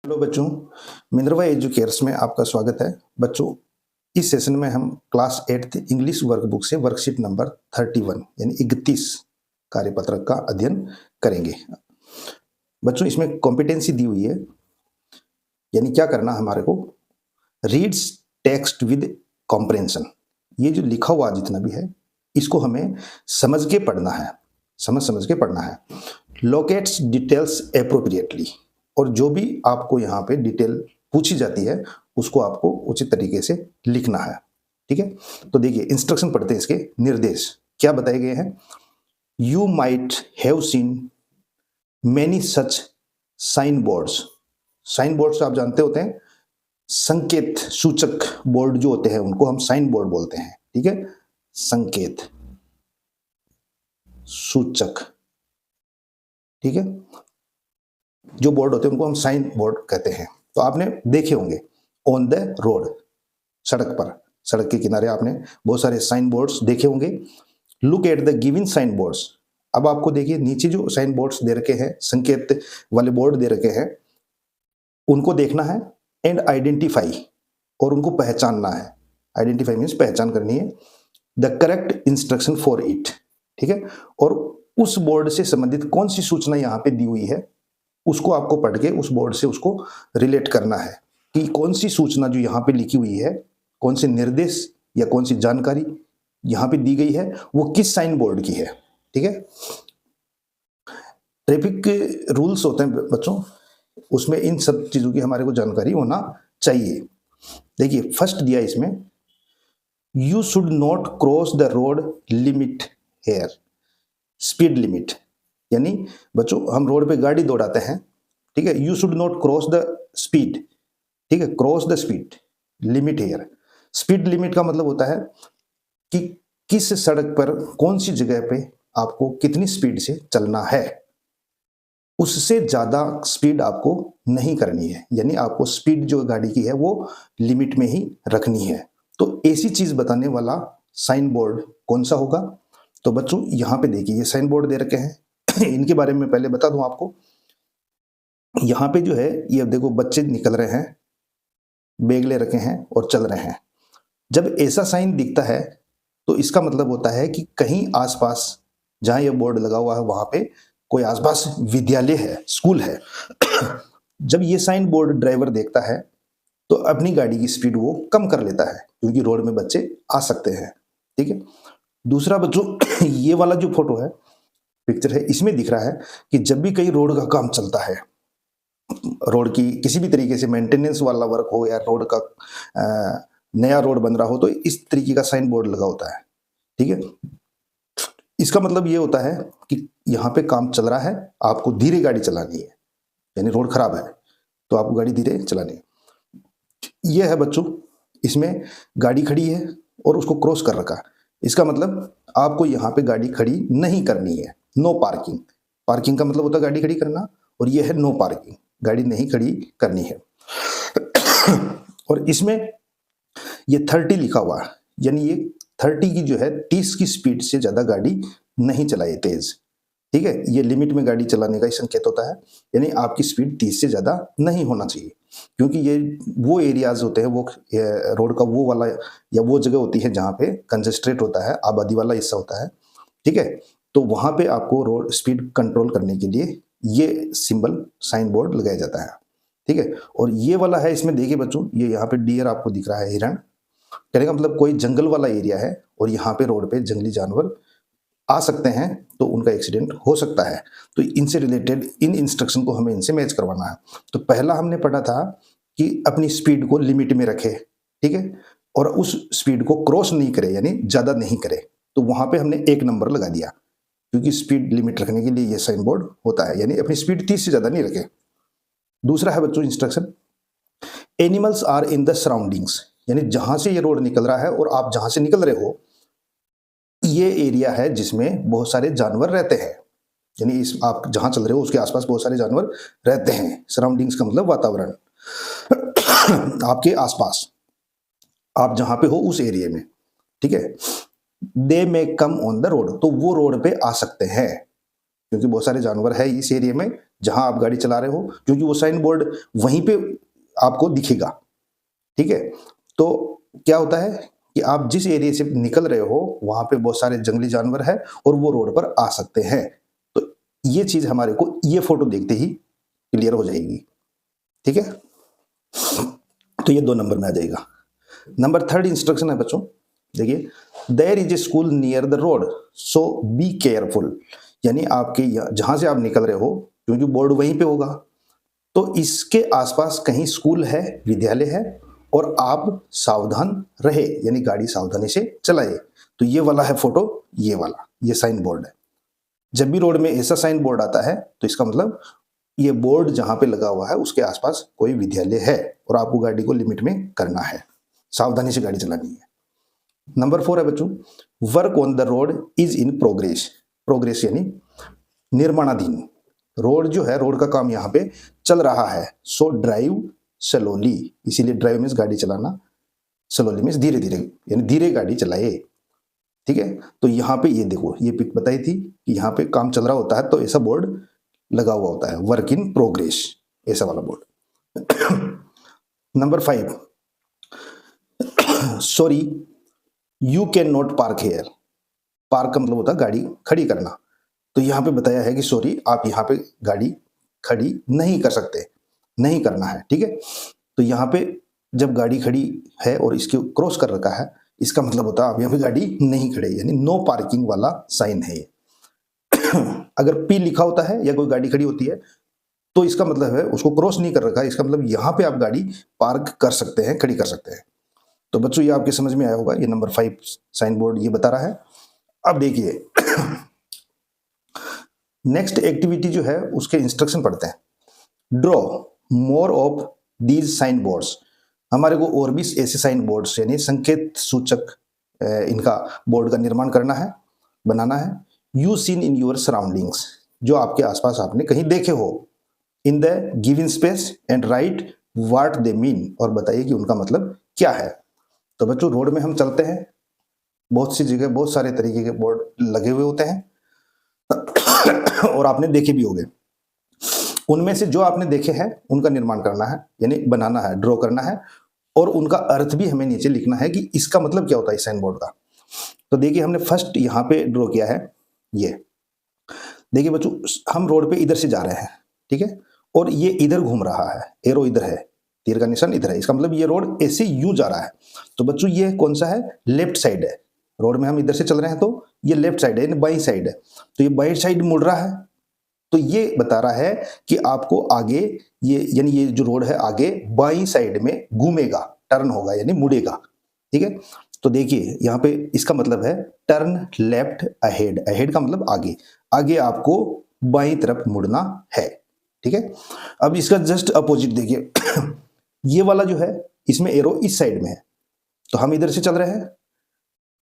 Hello बच्चों, Minerva एजुकेयर्स में आपका स्वागत है। बच्चों, इस सेशन में हम क्लास 8th इंग्लिश वर्कबुक से वर्कशीट नंबर 31 यानी 31 कार्यपत्रक का अध्ययन करेंगे। बच्चों, इसमें कॉम्पिटेंसी दी हुई है, यानी क्या करना हमारे को, रीड्स टेक्स्ट विद कॉम्प्रेंशन। ये जो लिखा हुआ जितना भी है इसको हमें समझ के पढ़ना है, समझ के पढ़ना है। लोकेट्स डिटेल्स एप्रोप्रिएटली, और जो भी आपको यहाँ पे डिटेल पूछी जाती है उसको आपको उचित तरीके से लिखना है। ठीक है, तो देखिए इंस्ट्रक्शन पढ़ते हैं। इसके निर्देश क्या बताए गए हैं। You might have seen many such sign boards. Sign boards आप जानते होते हैं, संकेत सूचक बोर्ड जो होते हैं उनको हम साइन बोर्ड बोलते हैं। ठीक है, संकेत सूचक, ठीक है, जो बोर्ड होते हैं उनको हम साइन बोर्ड कहते हैं। तो आपने देखे होंगे ऑन द रोड, सड़क के किनारे आपने बहुत सारे साइन बोर्ड्स देखे होंगे। Look at the given sign boards. अब आपको देखिए नीचे जो साइन बोर्ड्स दे रखे हैं, संकेत वाले बोर्ड दे रखे हैं, उनको देखना है। एंड आइडेंटिफाई, और उनको पहचानना है। आइडेंटिफाई मीन्स पहचान करनी है। The correct instruction for it, ठीक है, और उस बोर्ड से संबंधित कौन सी सूचना यहाँ पे दी हुई है उसको आपको पढ़ के उस बोर्ड से उसको रिलेट करना है कि कौन सी सूचना जो यहाँ पे लिखी हुई है, कौन से निर्देश या कौन सी जानकारी यहाँ पे दी गई है वो किस साइन बोर्ड की है। ठीक है, ट्रैफिक रूल्स होते हैं बच्चों, उसमें इन सब चीजों की हमारे को जानकारी होना चाहिए। देखिए फर्स्ट दिया इसमें, you should not cross the road limit here. Speed limit, यानी बच्चों हम रोड पे गाड़ी दौड़ाते हैं, ठीक है। You should not cross the speed, ठीक है, cross the speed limit here. Speed limit का मतलब होता है कि किस सड़क पर कौन सी जगह पे आपको कितनी स्पीड से चलना है, उससे ज्यादा स्पीड आपको नहीं करनी है, यानी आपको स्पीड जो गाड़ी की है वो लिमिट में ही रखनी है। तो ऐसी चीज बताने वाला साइन बोर्ड कौन सा होगा। तो बच्चों यहाँ पे देखिए ये साइन बोर्ड दे रखे हैं, इनके बारे में पहले बता दूं आपको। यहाँ पे जो है ये देखो बच्चे निकल रहे हैं, बैग ले रखे हैं और चल रहे हैं। जब ऐसा साइन दिखता है तो इसका मतलब होता है कि कहीं आसपास जहां ये बोर्ड लगा हुआ है वहां पे कोई आसपास विद्यालय है, स्कूल है। जब ये साइन बोर्ड ड्राइवर देखता है तो अपनी गाड़ी की स्पीड वो कम कर लेता है, क्योंकि रोड में बच्चे आ सकते हैं। ठीक है, दूसरा बच्चों ये वाला जो फोटो है, पिक्चर है, इसमें दिख रहा है कि जब भी कहीं रोड का काम चलता है, रोड की किसी भी तरीके से मेंटेनेंस वाला वर्क हो या रोड का नया रोड बन रहा हो, तो इस तरीके का साइन बोर्ड लगा होता है। ठीक है, इसका मतलब ये होता है कि यहाँ पे काम चल रहा है, आपको धीरे गाड़ी चलानी है, यानी रोड खराब है तो आपको गाड़ी धीरे चलानी है। ये है बच्चों, इसमें गाड़ी खड़ी है और उसको क्रॉस कर रखा है, इसका मतलब आपको यहाँ पे गाड़ी खड़ी नहीं करनी है। नो पार्किंग, पार्किंग का मतलब होता है गाड़ी खड़ी करना, और ये है नो पार्किंग, गाड़ी नहीं खड़ी करनी है। और इसमें ये 30 लिखा हुआ है, यानी ये 30 की जो है 30 की स्पीड से ज्यादा गाड़ी नहीं चलाए तेज। ठीक है, ये लिमिट में गाड़ी चलाने का संकेत होता है, यानी आपकी स्पीड 30 से ज्यादा नहीं होना चाहिए, क्योंकि ये वो एरियाज होते हैं, वो रोड का वो वाला या वो जगह होती है जहाँ पे कंजेस्टेड होता है, आबादी वाला हिस्सा होता है। ठीक है, तो वहां पे आपको रोड स्पीड कंट्रोल करने के लिए ये सिंबल साइन बोर्ड लगाया जाता है। ठीक है, और ये वाला है, इसमें देखिए बच्चों, ये यहाँ पे डियर आपको दिख रहा है, हिरण। कहने का मतलब कोई जंगल वाला एरिया है और यहाँ पे रोड पे जंगली जानवर आ सकते हैं, तो उनका एक्सीडेंट हो सकता है। तो इनसे रिलेटेड इन इंस्ट्रक्शन को हमें इनसे मैच करवाना है। तो पहला हमने पढ़ा था कि अपनी स्पीड को लिमिट में रखे, ठीक है, और उस स्पीड को क्रॉस नहीं करे, यानी ज्यादा नहीं करे। तो वहां पे हमने 1 नंबर लगा दिया, क्योंकि स्पीड लिमिट रखने के लिए ये साइन बोर्ड होता है, यानी अपनी स्पीड 30 से ज्यादा नहीं रखे। दूसरा है बच्चों instruction, animals are in the surroundings, यानी जहां से ये रोड निकल रहा है और आप जहां से निकल रहे हो, ये एरिया है जिसमें बहुत सारे जानवर रहते हैं, यानी इस आप जहां चल रहे हो उसके आसपास बहुत सारे जानवर रहते हैं। सराउंडिंग्स का मतलब वातावरण, आपके आसपास, आप जहां पे हो उस एरिया में। ठीक है, दे मे कम ऑन द रोड, तो वो रोड पे आ सकते हैं। क्योंकि बहुत सारे जानवर है इस एरिया में जहां आप गाड़ी चला रहे हो, क्योंकि वो साइन बोर्ड वहीं पे आपको दिखेगा। ठीक है, तो क्या होता है कि आप जिस एरिया से निकल रहे हो वहां पे बहुत सारे जंगली जानवर है और वो रोड पर आ सकते हैं। तो ये चीज हमारे को ये फोटो देखते ही क्लियर हो जाएगी। ठीक है, तो ये 2 नंबर में आ जाएगा। नंबर 3 इंस्ट्रक्शन है बच्चों, देखिए, there is a school near the road so be careful. यानी आपके जहां से आप निकल रहे हो, क्योंकि बोर्ड वहीं पे होगा, तो इसके आसपास कहीं स्कूल है, विद्यालय है, और आप सावधान रहे, यानी गाड़ी सावधानी से चलाए। तो ये वाला है फोटो, ये वाला, ये साइन बोर्ड है। जब भी रोड में ऐसा साइन बोर्ड आता है तो इसका मतलब ये बोर्ड जहां पे लगा हुआ है उसके आसपास कोई विद्यालय है और आपको गाड़ी को लिमिट में करना है, सावधानी से गाड़ी चलानी है। नंबर 4 है बच्चों, work on the road is in progress. Progress यानी निर्माणाधीन। रोड जो है, रोड का काम यहाँ पे चल रहा है, सो ड्राइव स्लोली। इसीलिए ड्राइव मीन्स गाड़ी चलाना, स्लोली मीन्स धीरे धीरे, यानी धीरे गाड़ी चलाए। ठीक है, तो यहाँ पे ये देखो, ये पिक बताई थी कि यहाँ पे काम चल रहा होता है तो ऐसा बोर्ड लगा हुआ होता है, वर्क इन प्रोग्रेस, ऐसा वाला board. Number 5, sorry you can not park here. Park का मतलब होता है गाड़ी खड़ी करना। तो यहाँ पे बताया है कि सॉरी, आप यहाँ पे गाड़ी खड़ी नहीं कर सकते, नहीं करना है। ठीक है, तो यहाँ पे जब गाड़ी खड़ी है और इसके क्रॉस कर रखा है, इसका मतलब होता है आप यहाँ पे गाड़ी नहीं खड़े, यानी नो पार्किंग वाला साइन है ये। अगर पी लिखा होता है या कोई गाड़ी खड़ी होती है तो इसका मतलब है उसको क्रॉस नहीं कर रखा है, इसका मतलब यहाँ पे आप गाड़ी पार्क कर सकते हैं, खड़ी कर सकते हैं। तो बच्चों ये आपके समझ में आया होगा, ये नंबर 5 साइन बोर्ड ये बता रहा है। अब देखिए, नेक्स्ट एक्टिविटी जो है उसके इंस्ट्रक्शन पढ़ते हैं। Draw more of these sign boards. हमारे को और भी ऐसे साइन बोर्ड्स यानी संकेत सूचक इनका बोर्ड का निर्माण करना है, बनाना है। You seen in your surroundings, जो आपके आसपास आपने कहीं देखे हो, in the given space and right what they mean, और बताइए कि उनका मतलब क्या है। तो बच्चों रोड में हम चलते हैं, बहुत सी जगह बहुत सारे तरीके के बोर्ड लगे हुए होते हैं और आपने देखे भी होंगे। उनमें से जो आपने देखे हैं उनका निर्माण करना है, यानी बनाना है, ड्रॉ करना है, और उनका अर्थ भी हमें नीचे लिखना है कि इसका मतलब क्या होता है इस साइन बोर्ड का। तो देखिए, हमने फर्स्ट यहाँ पे ड्रॉ किया है, ये देखिए बच्चों, हम रोड पे इधर से जा रहे हैं, ठीक है, और ये इधर घूम रहा है, एरो इधर है, तीर का निशान इधर है, इसका मतलब ये रोड ऐसे यूं जा रहा है। तो बच्चों ये कौन सा है, लेफ्ट साइड है। रोड में हम इधर से चल रहे हैं तो ये लेफ्ट साइड है, बाई साइड है, तो ये बाई साइड मुड़ रहा है। तो ये बता रहा है कि आपको आगे ये, यानी ये जो रोड है आगे बाई साइड में घूमेगा, टर्न होगा, यानी मुड़ेगा। ठीक है, तो देखिए यहाँ पे इसका मतलब है टर्न लेफ्ट अहेड। अहेड का मतलब आगे, आगे आपको बाई तरफ मुड़ना है। ठीक है, अब इसका जस्ट अपोजिट देखिए ये वाला जो है इसमें एरो इस साइड में है, तो हम इधर से चल रहे हैं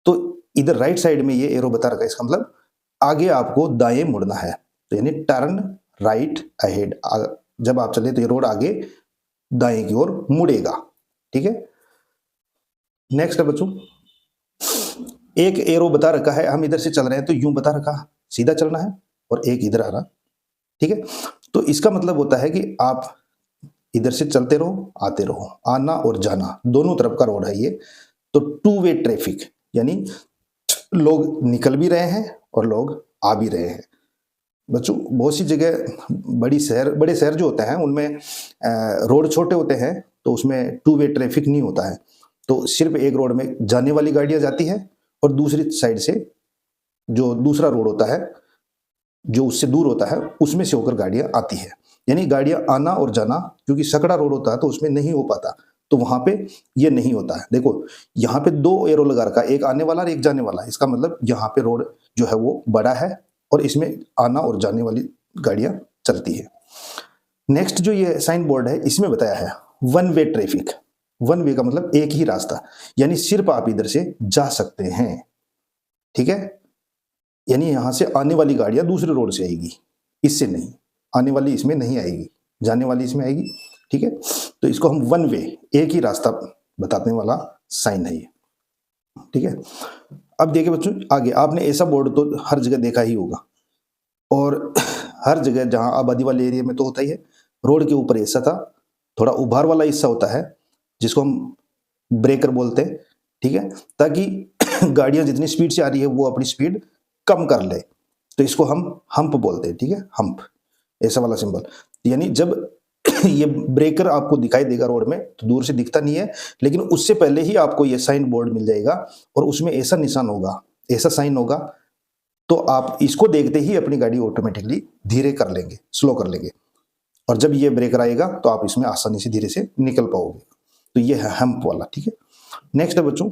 तो इधर राइट साइड में ये एरो बता रखा है, इसका मतलब आगे आपको दाएं मुड़ना है, तो यानी टर्न राइट अहेड। जब आप चले तो ये रोड आगे दाएं की ओर मुड़ेगा। ठीक है, नेक्स्ट है बच्चों, एक एरो बता रखा है, हम इधर से चल रहे हैं तो यूं बता रखा सीधा चलना है, और एक इधर आ रहा। ठीक है, तो इसका मतलब होता है कि आप इधर से चलते रहो, आते रहो, आना और जाना दोनों तरफ का रोड है ये। तो 2 वे ट्रैफिक, यानी लोग निकल भी रहे हैं और लोग आ भी रहे हैं। बच्चों बहुत सी जगह बड़े शहर जो होते हैं उनमें रोड छोटे होते हैं, तो उसमें 2 वे ट्रैफिक नहीं होता है, तो सिर्फ एक रोड में जाने वाली गाड़ियां जाती है और दूसरी साइड से जो दूसरा रोड होता है जो उससे दूर होता है उसमें से होकर गाड़ियां आती है। यानी गाड़ियां आना और जाना, क्योंकि सकड़ा रोड होता है तो उसमें नहीं हो पाता, तो वहां पे ये नहीं होता है। देखो यहाँ पे 2 एरो लगा रखा, एक आने वाला और एक जाने वाला, इसका मतलब यहाँ पे रोड जो है वो बड़ा है और इसमें आना और जाने वाली गाड़ियां चलती है। नेक्स्ट जो ये साइन बोर्ड है इसमें बताया है 1 वे ट्रैफिक। 1 वे का मतलब एक ही रास्ता, यानी सिर्फ आप इधर से जा सकते हैं। ठीक है, यानी यहां से आने वाली गाड़ियां दूसरे रोड से आएगी, इससे नहीं, आने वाली इसमें नहीं आएगी, जाने वाली इसमें आएगी। ठीक है, तो इसको हम 1 वे, एक ही रास्ता बताने वाला साइन है ये। ठीक है, अब देखिए बच्चों आगे, आपने ऐसा बोर्ड तो हर जगह देखा ही होगा, और हर जगह जहाँ आबादी वाले एरिया में तो होता ही है, रोड के ऊपर ऐसा था, थोड़ा उभार वाला हिस्सा होता है जिसको हम ब्रेकर बोलते हैं, ठीक है, ताकि गाड़ियां जितनी स्पीड से आ रही है वो अपनी स्पीड कम कर ले, तो इसको हम हम्प बोलते हैं, ठीक है, हम्प, ऐसा वाला सिंबल। यानी जब ये ब्रेकर आपको दिखाई देगा रोड में तो दूर से दिखता नहीं है, लेकिन उससे पहले ही आपको ये साइन बोर्ड मिल जाएगा और उसमें ऐसा निशान होगा, ऐसा साइन होगा, तो आप इसको देखते ही अपनी गाड़ी ऑटोमेटिकली धीरे कर लेंगे, स्लो कर लेंगे, और जब ये ब्रेकर आएगा तो आप इसमें आसानी से धीरे से निकल पाओगे। तो ये है हम्प वाला, ठीक है। नेक्स्ट है बच्चों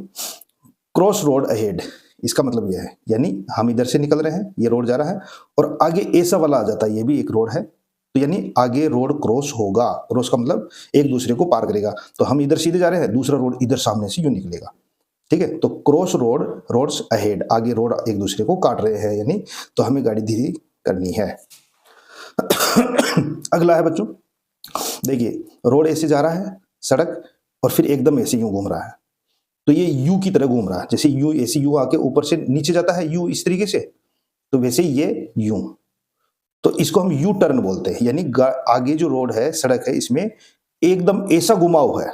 क्रॉस रोड अहेड। इसका मतलब यह है, यानी हम इधर से निकल रहे हैं, ये रोड जा रहा है और आगे ऐसा वाला आ जाता है, ये भी एक रोड है, तो यानी आगे रोड क्रॉस होगा। क्रॉस का मतलब एक दूसरे को पार करेगा, तो हम इधर सीधे जा रहे हैं, दूसरा रोड इधर सामने से यूं निकलेगा, ठीक है। तो क्रॉस रोड, रोड्स अहेड, आगे रोड एक दूसरे को काट रहे हैं, यानी तो हमें गाड़ी धीरे करनी है। अगला है बच्चों, देखिए रोड ऐसे जा रहा है सड़क, और फिर एकदम ऐसे यूं घूम रहा है, तो ये यू की तरह घूम रहा है, जैसे यू ऐसे यू आके ऊपर से नीचे जाता है यू इस तरीके से, तो वैसे ही ये यू, तो इसको हम यू टर्न बोलते हैं। यानी आगे जो रोड है, सड़क है, इसमें एकदम ऐसा घुमाव है,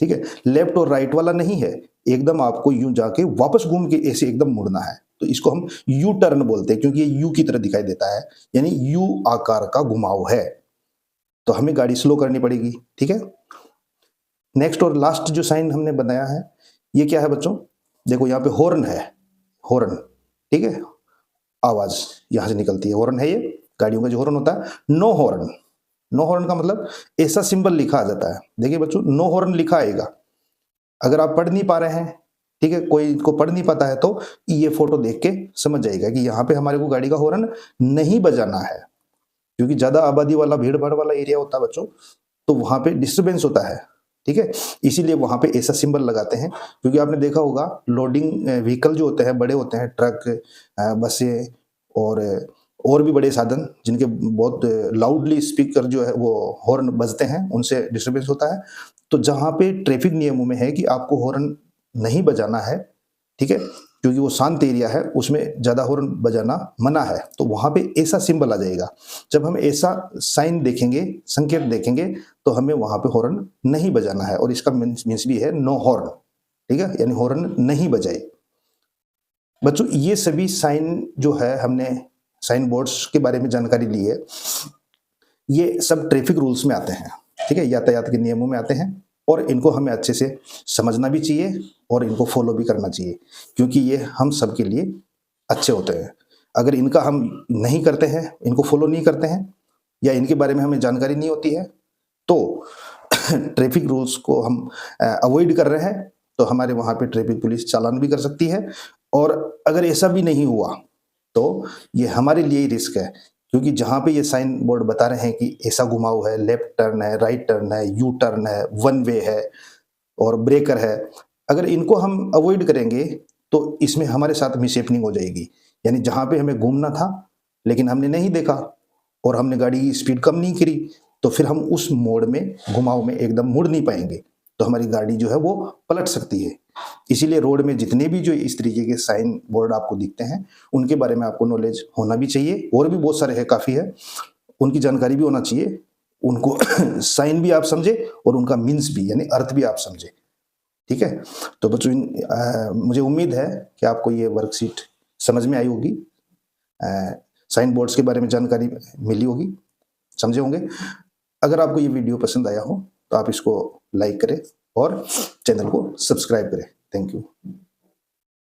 ठीक है, लेफ्ट और राइट वाला नहीं है, एकदम आपको यूं जाके वापस घूम के ऐसे एकदम मुड़ना है, तो इसको हम यू टर्न बोलते हैं, क्योंकि ये यू की तरह दिखाई देता है, यानी यू आकार का घुमाव है, तो हमें गाड़ी स्लो करनी पड़ेगी, ठीक है। नेक्स्ट और लास्ट जो साइन हमने बनाया है, ये क्या है बच्चों, देखो यहाँ पे हॉर्न है, हॉर्न, ठीक है, आवाज यहां से निकलती है, हॉर्न है ये गाड़ियों का जो हॉर्न होता है। नो हॉर्न, नो हॉर्न का मतलब ऐसा सिंबल लिखा आ जाता है, देखिए बच्चों नो हॉर्न लिखा आएगा, अगर आप पढ़ नहीं पा रहे हैं, ठीक है, कोई को पढ़ नहीं पाता है, तो ये फोटो देख के समझ जाएगा कि यहाँ पे हमारे को गाड़ी का हॉर्न नहीं बजाना है, क्योंकि ज्यादा आबादी वाला भीड़ भाड़ वाला एरिया होता है बच्चों, तो वहां पे डिस्टर्बेंस होता है, ठीक है, इसीलिए वहां पे ऐसा सिंबल लगाते हैं। क्योंकि आपने देखा होगा लोडिंग व्हीकल जो होते हैं, बड़े होते हैं, ट्रक, बसें और भी बड़े साधन जिनके बहुत लाउडली स्पीकर जो है वो हॉर्न बजते हैं, उनसे डिस्टर्बेंस होता है। तो जहाँ पे ट्रैफिक नियमों में है कि आपको हॉर्न नहीं बजाना है, ठीक है, क्योंकि वो शांत एरिया है, उसमें ज्यादा हॉर्न बजाना मना है, तो वहां पे ऐसा सिंबल आ जाएगा। जब हम ऐसा साइन देखेंगे, संकेत देखेंगे, तो हमें वहां पे हॉर्न नहीं बजाना है, और इसका मीन्स भी है नो हॉर्न, ठीक है, यानी हॉर्न नहीं बजाए। बच्चों ये सभी साइन जो है, हमने साइन बोर्ड्स के बारे में जानकारी ली है, ये सब ट्रैफिक रूल्स में आते हैं, ठीक है, यातायात के नियमों में आते हैं, और इनको हमें अच्छे से समझना भी चाहिए और इनको फॉलो भी करना चाहिए, क्योंकि ये हम सबके लिए अच्छे होते हैं। अगर इनका हम नहीं करते हैं, इनको फॉलो नहीं करते हैं, या इनके बारे में हमें जानकारी नहीं होती है, तो ट्रैफिक रूल्स को हम अवॉइड कर रहे हैं, तो हमारे वहाँ पे ट्रैफिक पुलिस चालान भी कर सकती है। और अगर ऐसा भी नहीं हुआ तो ये हमारे लिए ही रिस्क है, क्योंकि जहाँ पे ये साइन बोर्ड बता रहे हैं कि ऐसा घुमाव है, लेफ्ट टर्न है, राइट टर्न है, यू टर्न है, वन वे है और ब्रेकर है, अगर इनको हम अवॉइड करेंगे तो इसमें हमारे साथ मिसहैपनिंग हो जाएगी। यानी जहाँ पे हमें घूमना था लेकिन हमने नहीं देखा और हमने गाड़ी की स्पीड कम नहीं करी, तो फिर हम उस मोड़ में, घुमाव में एकदम मुड़ नहीं पाएंगे, तो हमारी गाड़ी जो है वो पलट सकती है। इसीलिए रोड में जितने भी जो इस तरीके के साइन बोर्ड आपको दिखते हैं, उनके बारे में आपको नॉलेज होना भी चाहिए, और भी बहुत सारे है, काफ़ी है, उनकी जानकारी भी होना चाहिए, उनको साइन भी आप समझे और उनका मीन्स भी, यानी अर्थ भी आप समझे, ठीक है। तो बच्चों मुझे उम्मीद है कि आपको ये वर्कशीट समझ में आई होगी, साइन बोर्ड्स के बारे में जानकारी मिली होगी, समझे होंगे। अगर आपको ये वीडियो पसंद आया हो तो आप इसको लाइक करें और चैनल को सब्सक्राइब करें। Thank you.